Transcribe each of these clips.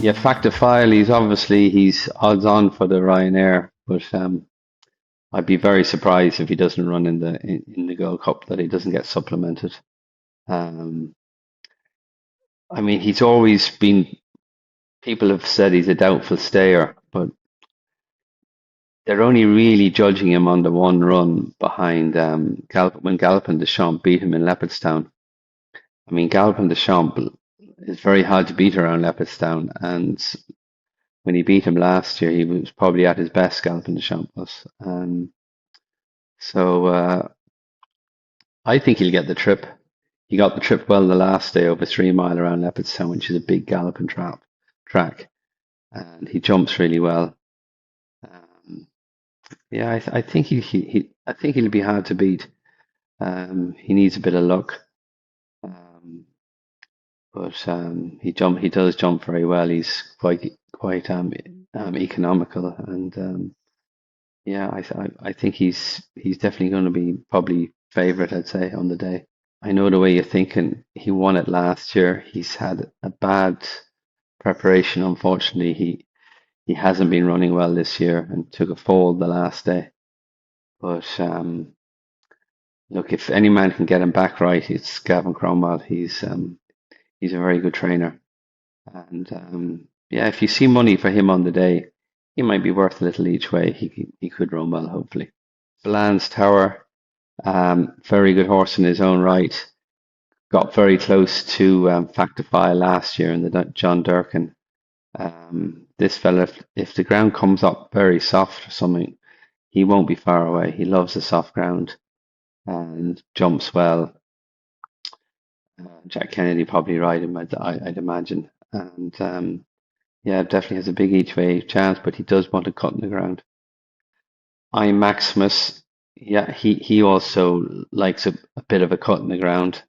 Yeah, fact of file, he's odds on for the Ryanair, but I'd be very surprised if he doesn't run in the Gold Cup, that he doesn't get supplemented. Um, I mean, he's always been. People have said he's a doubtful stayer, but they're only really judging him on the one run behind when Galopin Deschamps beat him in Leopardstown. I mean, Galopin Deschamps is very hard to beat around Leopardstown, and when he beat him last year, he was probably at his best. Galopin Deschamps was. So I think he'll get the trip. He got the trip well the last day over 3 mile around Leopardstown, which is a big galloping track, and he jumps really well. Um, yeah, I think I think he'll be hard to beat. He needs a bit of luck, um, but he does jump very well. He's quite economical, and yeah, I think he's definitely going to be probably favorite, I'd say, on the day. I know the way you're thinking. He won it last year. He's had a bad preparation. Unfortunately, he hasn't been running well this year and took a fall the last day. But look, if any man can get him back right, it's Gavin Cromwell. He's a very good trainer, and yeah, if you see money for him on the day, he might be worth a little each way. He could run well, hopefully. Bland's Tower, very good horse in his own right. Got very close to Factify last year in the John Durkin. This fella, if the ground comes up very soft or something, he won't be far away. He loves the soft ground and jumps well. Jack Kennedy probably ride him, I'd imagine. And yeah, definitely has a big each way chance, but he does want to cut in the ground. I'm Maximus. Yeah, he also likes a bit of a cut in the ground.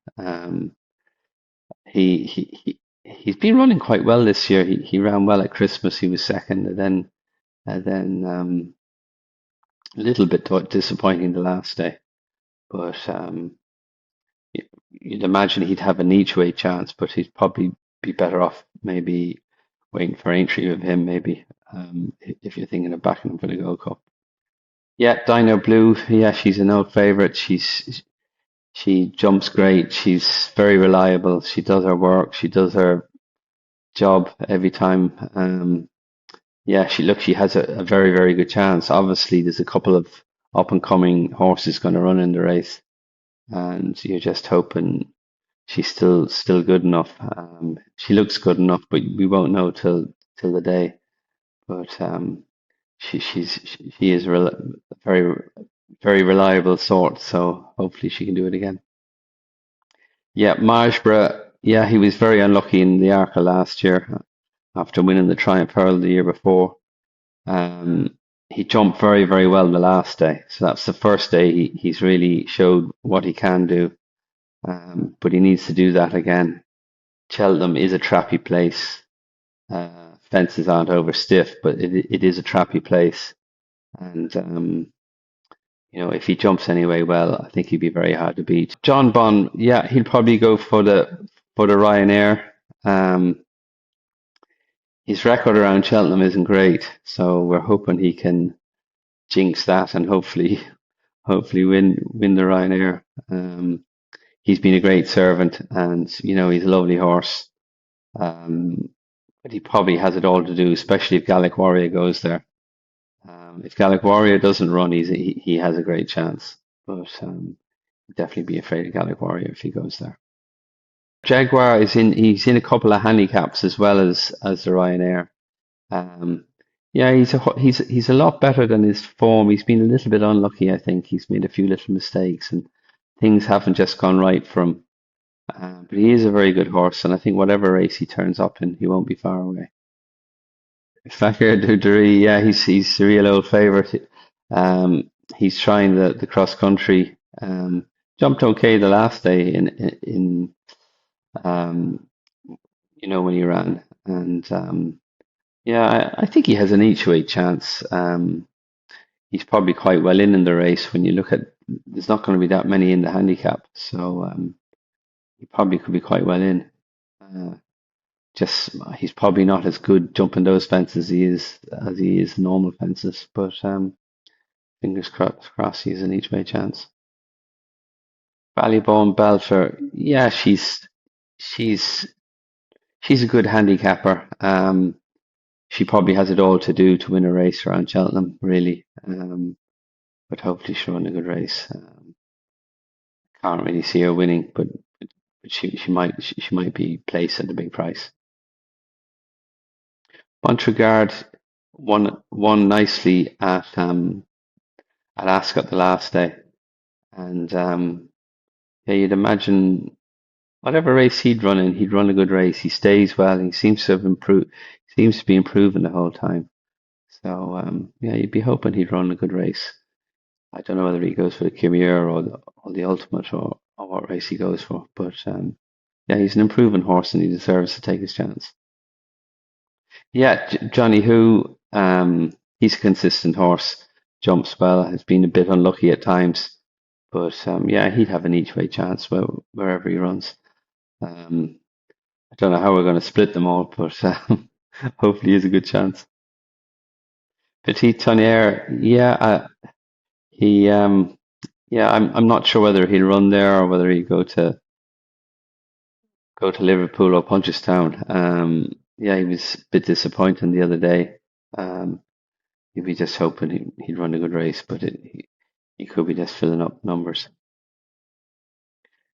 He's been running quite well this year. He ran well at Christmas. He was second, and then a little bit disappointing the last day. But you'd imagine he'd have an each way chance, but he'd probably be better off maybe waiting for entry with him. Maybe if you're thinking of backing him for the Gold Cup. Yeah, Dino Blue. Yeah, she's an old favorite. She jumps great. She's very reliable. She does her work. She does her job every time. Yeah, she has a very, very good chance. Obviously, there's a couple of up and coming horses going to run in the race, and you're just hoping she's still good enough. She looks good enough, but we won't know till the day. But she is a very very reliable sort, so hopefully she can do it again. Yeah, Marshborough. Yeah, he was very unlucky in the Arca last year after winning the Triumph Pearl the year before. He jumped very, very well the last day. So that's the first day he's really showed what he can do. But he needs to do that again. Cheltenham is a trappy place. Fences aren't over stiff, but it is a trappy place. And if he jumps anyway well, I think he'd be very hard to beat. John Bond, yeah, he'll probably go for the Ryanair. Um, his record around Cheltenham isn't great, so we're hoping he can jinx that and hopefully win the Ryanair. He's been a great servant, and he's a lovely horse. But he probably has it all to do, especially if Gallic Warrior goes there. If Gallic Warrior doesn't run, he has a great chance. But definitely be afraid of Gallic Warrior if he goes there. Jaguar he's in a couple of handicaps as well as the Ryanair. Um, yeah, he's a lot better than his form. He's been a little bit unlucky, I think. He's made a few little mistakes and things haven't just gone right for him. But he is a very good horse, and I think whatever race he turns up in, he won't be far away. Fakir Duduri, yeah, he's a real old favourite. He's trying the cross country. Jumped okay the last day in when he ran, and yeah, I think he has an each way chance. He's probably quite well in the race when you look at. There's not going to be that many in the handicap, so he probably could be quite well in. just he's probably not as good jumping those fences as he is normal fences. But fingers crossed he's an each way chance. Ballybone Belfer, yeah, she's she's a good handicapper. She probably has it all to do to win a race around Cheltenham, really. But hopefully she'll run a good race. Can't really see her winning, but she might be placed at a big price. Montregard won nicely at Ascot the last day, and yeah, you'd imagine whatever race he'd run a good race. He stays well. He seems to have improved. Seems to be improving the whole time. So yeah, you'd be hoping he'd run a good race. I don't know whether he goes for the Kimur or the Ultimate or what race he goes for, but yeah, he's an improving horse and he deserves to take his chance. Yeah, Johnny Who, he's a consistent horse, jumps well, has been a bit unlucky at times, but yeah, he'd have an each way chance wherever he runs. I don't know how we're going to split them all, but hopefully, he has a good chance. Petit Tonnerre, yeah, he, yeah, I'm not sure whether he'll run there or whether he'll go to Liverpool or Punchestown. Yeah, he was a bit disappointing the other day. Um, you'd be just hoping he'd run a good race, but he could be just filling up numbers.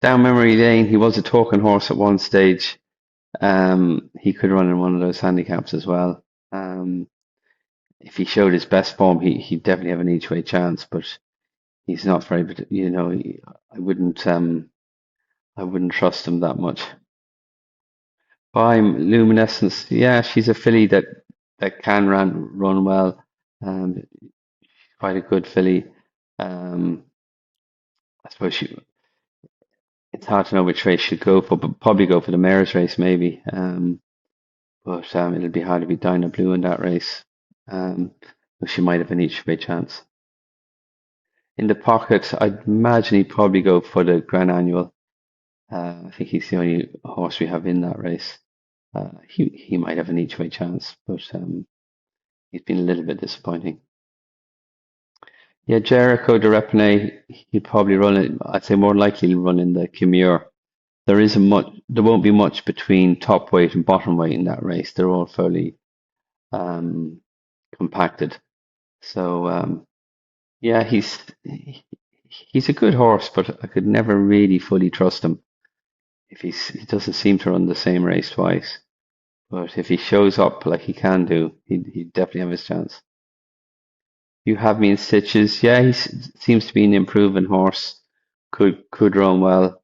Down memory lane, he was a talking horse at one stage. He could run in one of those handicaps as well. Um, if he showed his best form, he'd definitely have an each way chance, but he's not very, I wouldn't trust him that much. By Luminescence, yeah, she's a filly that can run well. Um, quite a good filly. Um, I suppose it's hard to know which race she'd go for, but probably go for the mare's race maybe. But it'll be hard to beat Dinah Blue in that race. But she might have an each way chance. In the pocket, I'd imagine he'd probably go for the Grand Annual. I think he's the only horse we have in that race. He might have an each way chance, but he's been a little bit disappointing. Yeah, Jericho de Repene, he'd probably run it. I'd say more likely he'll run in the Kimur. There won't be much between top weight and bottom weight in that race. They're all fairly um, compacted. So yeah, he's a good horse, but I could never really fully trust him. If he doesn't seem to run the same race twice. But if he shows up like he can do, he'd definitely have his chance. You have me in stitches. Yeah, seems to be an improving horse. Could run well.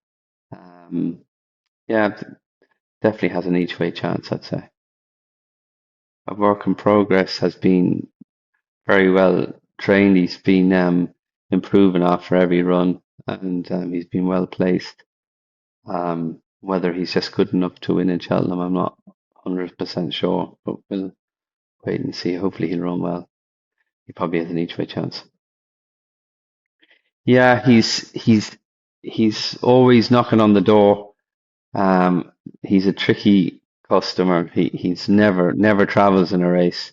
Um, yeah, definitely has an each way chance, I'd say. A work in progress has been very well trained. He's been improving after every run, and he's been well placed. Whether he's just good enough to win in Cheltenham, I'm not 100% sure, but we'll wait and see. Hopefully, he'll run well. He probably has an each way chance. Yeah, he's always knocking on the door. Um, he's a tricky customer. He's never travels in a race.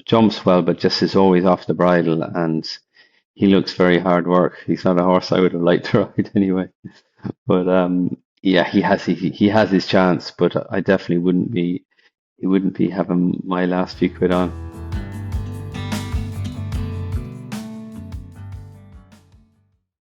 Jumps well, but just is always off the bridle, and he looks very hard work. He's not a horse I would have liked to ride anyway. But yeah, he has his chance, but I definitely wouldn't be he wouldn't be having my last few quid on.